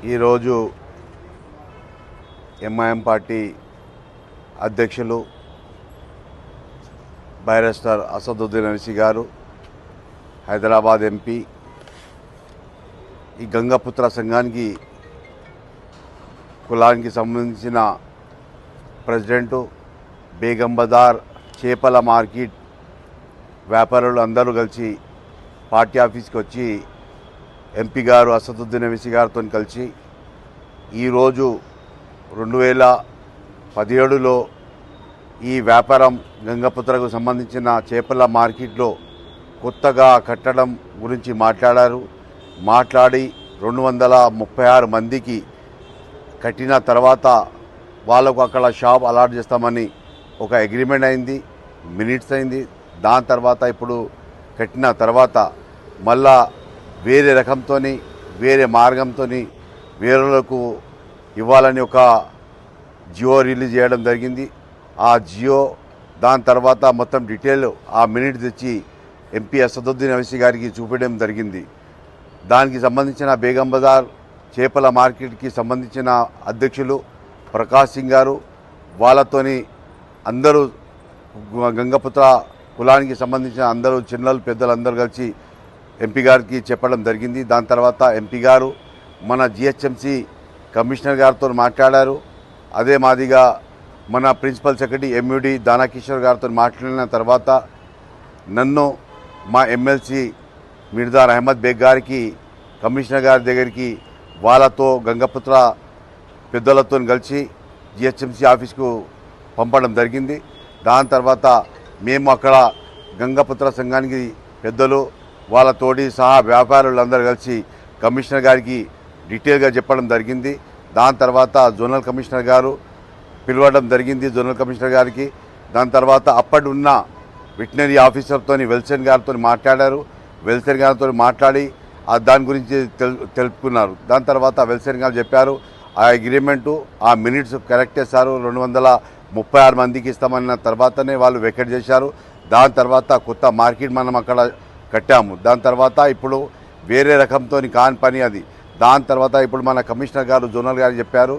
ఈరోజు MIM party అధ్యక్షులు బైరిస్టర్ అసదుద్దీన్ ఓవైసీ గారు, హైదరాబాద్ ఎంపీ, ఈ గంగపుత్ర సంఘానికి కులానికి సంబంధించిన ప్రెసిడెంటు, బేగం బజార్ చేపల మార్కెట్ వ్యాపారులు అందరూ కలిసి పార్టీ ఆఫీస్కి వచ్చి ఎంపీ గారు అసదుద్దీన్ ఓవైసీ గారితో కలిసి ఈరోజు 2017లో ఈ వ్యాపారం గంగపుత్రకు సంబంధించిన చేపల మార్కెట్లో కొత్తగా కట్టడం గురించి మాట్లాడి 236 మందికి కట్టిన తర్వాత వాళ్ళకు అక్కడ షాప్ అలాట్ చేస్తామని ఒక అగ్రిమెంట్ అయింది, మినిట్స్ అయింది. దాని తర్వాత ఇప్పుడు కట్టిన తర్వాత మళ్ళా వేరే రకంతో వేరే మార్గంతో వేరేలకు ఇవ్వాలని ఒక జియో రిలీజ్ చేయడం జరిగింది. ఆ జియో దాని తర్వాత మొత్తం డీటెయిల్ ఆ మినిట్ తెచ్చి ఎంపీ అసదుద్దీన్ ఓవైసీ గారికి చూపించడం జరిగింది. దానికి సంబంధించిన బేగం బజార్ చేపల మార్కెట్కి సంబంధించిన అధ్యక్షులు ప్రకాష్ సింగ్ గారు, వాళ్ళతోని అందరూ గంగపుత్ర కులానికి సంబంధించిన అందరూ చిన్నలు పెద్దలు అందరూ కలిసి ఎంపీ గారికి చెప్పడం జరిగింది. దాని తర్వాత ఎంపీ గారు మన జిహెచ్ఎంసీ కమిషనర్ గారితో మాట్లాడారు. అదే మాదిగా మన ప్రిన్సిపల్ సెక్రటరీ ఎంయూడి దానాకిషోర్ గారితో మాట్లాడిన తర్వాత నన్ను మా ఎమ్మెల్సీ మిర్దార్ అహ్మద్ బేగ్ గారికి, కమిషనర్ గారి దగ్గరికి వాళ్ళతో గంగపుత్ర పెద్దలతో కలిసి జిహెచ్ఎంసీ ఆఫీస్కు పంపడం జరిగింది. దాని తర్వాత మేము అక్కడ గంగపుత్ర సంఘానికి పెద్దలు వాళ్ళ తోటి సహా వ్యాపారులందరూ కలిసి కమిషనర్ గారికి డీటెయిల్గా చెప్పడం జరిగింది. దాని తర్వాత జోనల్ కమిషనర్ గారు పిలవడం జరిగింది జోనల్ కమిషనర్ గారికి. దాని తర్వాత అప్పటి ఉన్న వెటనరీ ఆఫీసర్తో వెల్సన్ గారితో మాట్లాడారు. వెల్సన్ గారితో మాట్లాడి దాని గురించి తెలుపుకున్నారు. దాని తర్వాత వెల్సన్ గారు చెప్పారు ఆ అగ్రిమెంటు ఆ మినిట్స్ కరెక్ట్ చేశారు. 236 మందికి ఇస్తామన్న తర్వాతనే వాళ్ళు వెకెట్ చేశారు. దాని తర్వాత కొత్త మార్కెట్ మనం అక్కడ కట్టాము. దాని తర్వాత ఇప్పుడు వేరే రకంతో కాని పని అది. దాని తర్వాత ఇప్పుడు మన కమిషనర్ గారు జోనల్ గారు చెప్పారు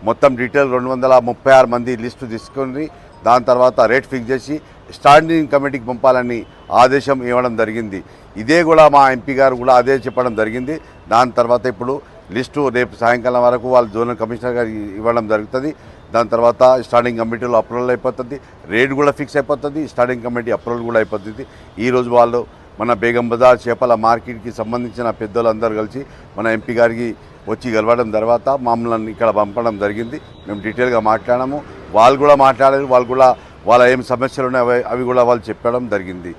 మొత్తం డీటెయిల్ 236 మంది లిస్టు తీసుకొని దాని తర్వాత రేట్ ఫిక్స్ చేసి స్టాండింగ్ కమిటీకి పంపాలని ఆదేశం ఇవ్వడం జరిగింది. ఇదే కూడా మా ఎంపీ గారు కూడా అదే చెప్పడం జరిగింది. దాని తర్వాత ఇప్పుడు లిస్టు రేపు సాయంకాలం వరకు వాళ్ళు జోనల్ కమిషనర్ గారు ఇవ్వడం జరుగుతుంది. దాని తర్వాత స్టాండింగ్ కమిటీలో అప్రూవల్ అయిపోతుంది, రేట్ కూడా ఫిక్స్ అయిపోతుంది, స్టాండింగ్ కమిటీ అప్రూవల్ కూడా అయిపోతుంది. ఈరోజు వాళ్ళు మన బేగం బజార్ చేపల మార్కెట్కి సంబంధించిన పెద్దలందరూ కలిసి మన ఎంపీ గారికి వచ్చి గెలవడం తర్వాత మమ్మల్ని ఇక్కడ పంపడం జరిగింది. మేము డీటెయిల్గా మాట్లాడాము, వాళ్ళు కూడా మాట్లాడారు. వాళ్ళు కూడా వాళ్ళ ఏం సమస్యలు ఉన్నాయో అవి కూడా వాళ్ళు చెప్పడం జరిగింది.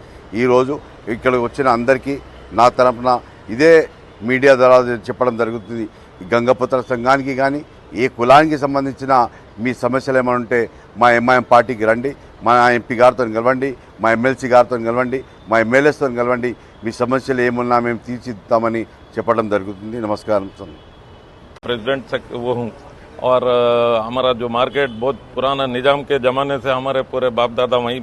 ఈరోజు ఇక్కడ వచ్చిన అందరికీ నా తరఫున ఇదే మీడియా ద్వారా చెప్పడం జరుగుతుంది. ఈ గంగపుత్ర సంఘానికి కానీ ఏ కులానికి సంబంధించిన మీ సమస్యలు ఏమైనా ఉంటే మా ఎంఐఎం పార్టీకి రండి, మా ఎంపీ గారితో కలవండి, మా ఎమ్మెల్సీ గారితో కలవండి, మా ఎమ్మెల్యేస్తో కలవండి. మీ సమస్యలు ఏమున్నా మేము తీర్చిద్దామని చెప్పడం జరుగుతుంది. నమస్కారం. प्रेसिडेंट वो हूँ और हमारा जो मार्केट बहुत पुराना निजाम के ज़माने से हमारे पूरे बाप दादा वहीं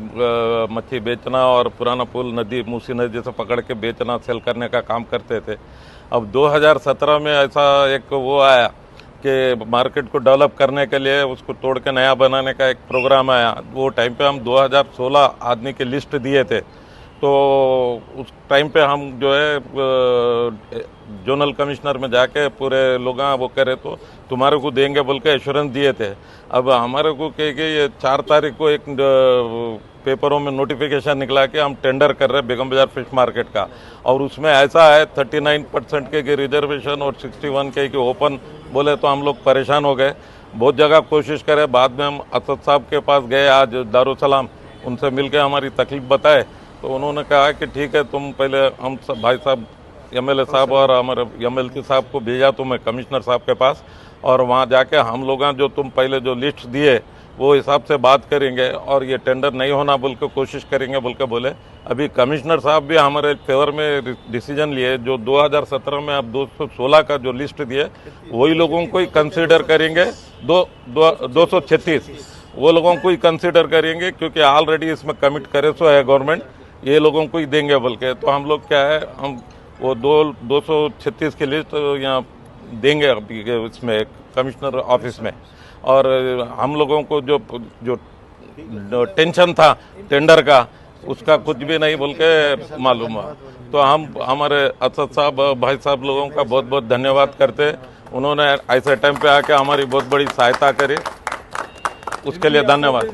मच्छी बेचना और पुराना पुल नदी मूसी नदी से पकड़ के बेचना सेल करने का काम करते थे। अब 2017 में ऐसा एक वो आया कि मार्केट को डेवलप करने के लिए उसको तोड़ के नया बनाने का एक प्रोग्राम आया। वो टाइम पे हम 2016 आदमी की लिस्ट दिए थे, तो उस टाइम पे हम जो है जोनल कमिश्नर में जाके पूरे लोग वो करे तो तुम्हारे को देंगे बोल के एश्योरेंस दिए थे। अब हमारे को कह के ये 4 तारीख को एक पेपरों में नोटिफिकेशन निकला कि हम टेंडर कर रहे बेगम बाजार फिश मार्केट का, और उसमें ऐसा है 39% के रिजर्वेशन और 61 के ओपन बोले तो हम लोग परेशान हो गए। बहुत जगह कोशिश करे, बाद में हम असद साहब के पास गए आज दारुसलाम, उनसे मिल के हमारी तकलीफ बताए तो उन्होंने कहा कि ठीक है तुम पहले हम सब भाई साहब एमएलए साहब और हमारे एमएलसी साहब को भेजा तुम्हें कमिश्नर साहब के पास, और वहाँ जाके हम लोग जो तुम पहले जो लिस्ट दिए वो हिसाब से बात करेंगे और ये टेंडर नहीं होना बोल के कोशिश करेंगे बोल के बोले। अभी कमिश्नर साहब भी हमारे फेवर में डिसीजन लिए, जो 2017 में अब 216 का जो लिस्ट दिए वही लोगों को ही कंसिडर करेंगे। 236 वो लोगों को ही कंसिडर करेंगे क्योंकि ऑलरेडी इसमें कमिट करे सो है गवर्नमेंट, ये लोगों को ही देंगे बोल के। तो हम लोग क्या है, हम वो 236 की लिस्ट यहाँ देंगे अभी के उसमें कमिश्नर ऑफिस में। और हम लोगों को जो जो टेंशन था टेंडर का, उसका कुछ भी नहीं बोल के मालूम हुआ। तो हम हमारे असद साहब भाई साहब लोगों का बहुत बहुत धन्यवाद करते, उन्होंने ऐसे टाइम पे आके हमारी बहुत बड़ी सहायता करी, उसके लिए धन्यवाद।